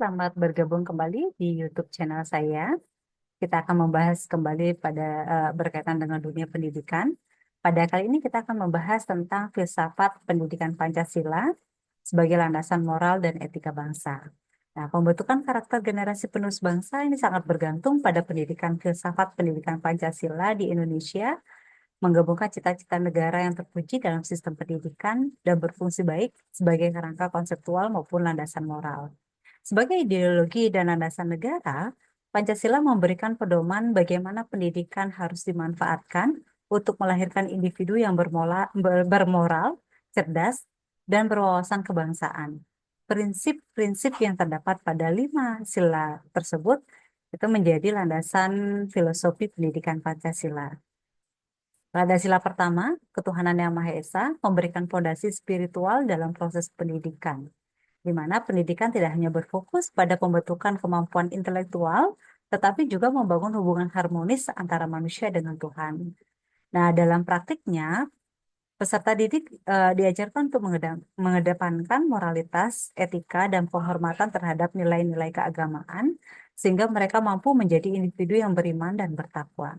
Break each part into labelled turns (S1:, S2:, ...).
S1: Selamat bergabung kembali di YouTube channel saya. Kita akan membahas kembali berkaitan dengan dunia pendidikan. Pada kali ini kita akan membahas tentang filsafat pendidikan Pancasila sebagai landasan moral dan etika bangsa. Nah, pembentukan karakter generasi penerus bangsa ini sangat bergantung pada pendidikan filsafat pendidikan Pancasila di Indonesia, menggabungkan cita-cita negara yang terpuji dalam sistem pendidikan dan berfungsi baik sebagai kerangka konseptual maupun landasan moral. Sebagai ideologi dan landasan negara, Pancasila memberikan pedoman bagaimana pendidikan harus dimanfaatkan untuk melahirkan individu yang bermoral, cerdas, dan berwawasan kebangsaan. Prinsip-prinsip yang terdapat pada 5 sila tersebut itu menjadi landasan filosofi pendidikan Pancasila. Pada sila pertama, ketuhanan yang Maha Esa memberikan fondasi spiritual dalam proses pendidikan, di mana pendidikan tidak hanya berfokus pada pembentukan kemampuan intelektual, tetapi juga membangun hubungan harmonis antara manusia dengan Tuhan. Nah, dalam praktiknya, peserta didik diajarkan untuk mengedepankan moralitas, etika, dan penghormatan terhadap nilai-nilai keagamaan, sehingga mereka mampu menjadi individu yang beriman dan bertakwa.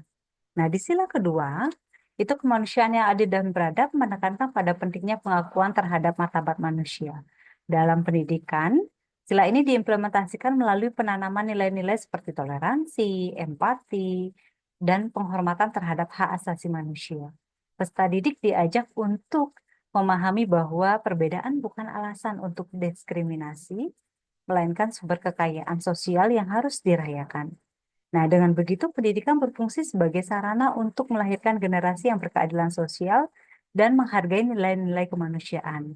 S1: Nah, di sila kedua, itu kemanusiaan yang adil dan beradab menekankan pada pentingnya pengakuan terhadap martabat manusia. Dalam pendidikan, sila ini diimplementasikan melalui penanaman nilai-nilai seperti toleransi, empati, dan penghormatan terhadap hak asasi manusia. Peserta didik diajak untuk memahami bahwa perbedaan bukan alasan untuk diskriminasi, melainkan sumber kekayaan sosial yang harus dirayakan. Nah, dengan begitu pendidikan berfungsi sebagai sarana untuk melahirkan generasi yang berkeadilan sosial dan menghargai nilai-nilai kemanusiaan.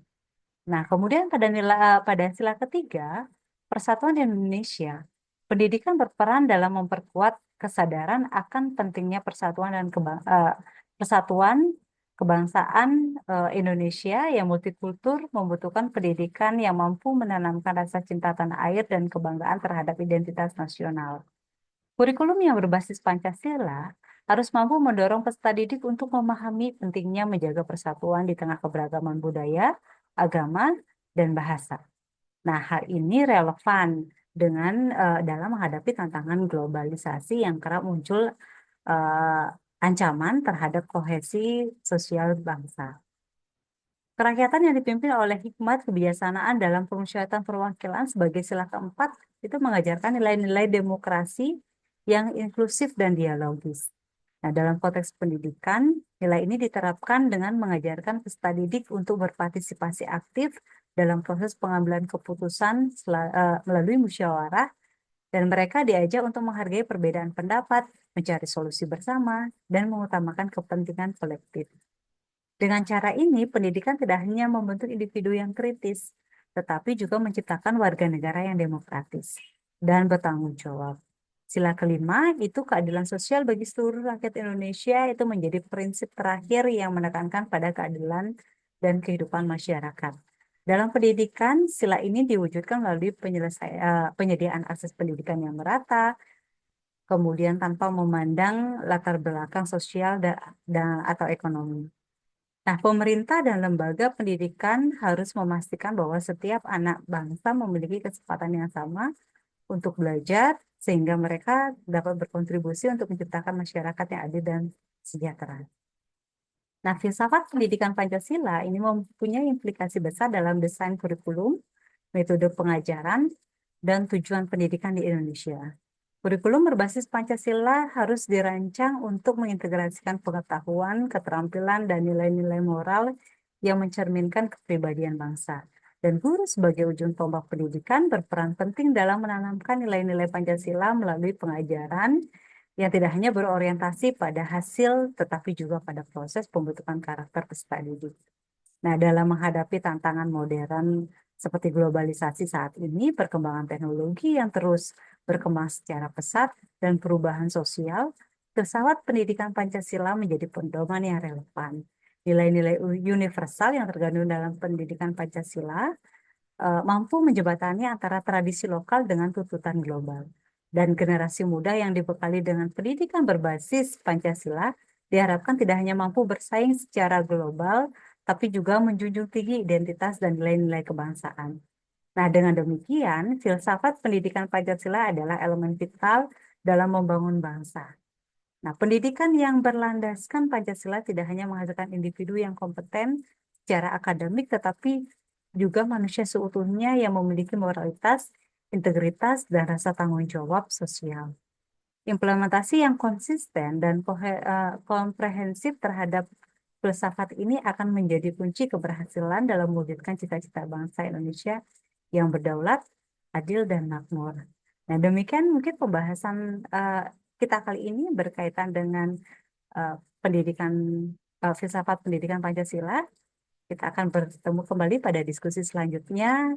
S1: Nah, kemudian pada sila ketiga, Persatuan Indonesia, pendidikan berperan dalam memperkuat kesadaran akan pentingnya persatuan kebangsaan Indonesia yang multikultur membutuhkan pendidikan yang mampu menanamkan rasa cinta tanah air dan kebanggaan terhadap identitas nasional. Kurikulum yang berbasis Pancasila harus mampu mendorong peserta didik untuk memahami pentingnya menjaga persatuan di tengah keberagaman budaya, agama, dan bahasa. Nah, hal ini relevan dalam menghadapi tantangan globalisasi yang kerap muncul eh, ancaman terhadap kohesi sosial bangsa. Kerakyatan yang dipimpin oleh hikmat kebijaksanaan dalam pemusyawaratan perwakilan sebagai sila keempat itu mengajarkan nilai-nilai demokrasi yang inklusif dan dialogis. Nah, dalam konteks pendidikan, nilai ini diterapkan dengan mengajarkan peserta didik untuk berpartisipasi aktif dalam proses pengambilan keputusan melalui musyawarah, dan mereka diajak untuk menghargai perbedaan pendapat, mencari solusi bersama, dan mengutamakan kepentingan kolektif. Dengan cara ini, pendidikan tidak hanya membentuk individu yang kritis, tetapi juga menciptakan warga negara yang demokratis dan bertanggung jawab. Sila kelima itu keadilan sosial bagi seluruh rakyat Indonesia itu menjadi prinsip terakhir yang menekankan pada keadilan dan kehidupan masyarakat. Dalam pendidikan, sila ini diwujudkan melalui penyediaan akses pendidikan yang merata, kemudian tanpa memandang latar belakang sosial atau ekonomi. Nah, pemerintah dan lembaga pendidikan harus memastikan bahwa setiap anak bangsa memiliki kesempatan yang sama untuk belajar, sehingga mereka dapat berkontribusi untuk menciptakan masyarakat yang adil dan sejahtera. Nah, filsafat pendidikan Pancasila ini mempunyai implikasi besar dalam desain kurikulum, metode pengajaran, dan tujuan pendidikan di Indonesia. Kurikulum berbasis Pancasila harus dirancang untuk mengintegrasikan pengetahuan, keterampilan, dan nilai-nilai moral yang mencerminkan kepribadian bangsa. Dan guru sebagai ujung tombak pendidikan berperan penting dalam menanamkan nilai-nilai Pancasila melalui pengajaran yang tidak hanya berorientasi pada hasil, tetapi juga pada proses pembentukan karakter peserta didik. Nah, dalam menghadapi tantangan modern Seperti globalisasi saat ini, perkembangan teknologi yang terus berkembang secara pesat, dan perubahan sosial, filsafat pendidikan Pancasila menjadi pedoman yang relevan. Nilai-nilai universal yang terkandung dalam pendidikan Pancasila mampu menjembatani antara tradisi lokal dengan tuntutan global. Dan generasi muda yang dibekali dengan pendidikan berbasis Pancasila diharapkan tidak hanya mampu bersaing secara global, tapi juga menjunjung tinggi identitas dan nilai-nilai kebangsaan. Nah, dengan demikian, filsafat pendidikan Pancasila adalah elemen vital dalam membangun bangsa. Nah, pendidikan yang berlandaskan Pancasila tidak hanya menghasilkan individu yang kompeten secara akademik, tetapi juga manusia seutuhnya yang memiliki moralitas, integritas, dan rasa tanggung jawab sosial. Implementasi yang konsisten dan komprehensif terhadap filsafat ini akan menjadi kunci keberhasilan dalam mewujudkan cita-cita bangsa Indonesia yang berdaulat, adil, dan makmur. Nah, demikian mungkin pembahasan kita kali ini berkaitan dengan pendidikan filsafat pendidikan Pancasila. Kita akan bertemu kembali pada diskusi selanjutnya.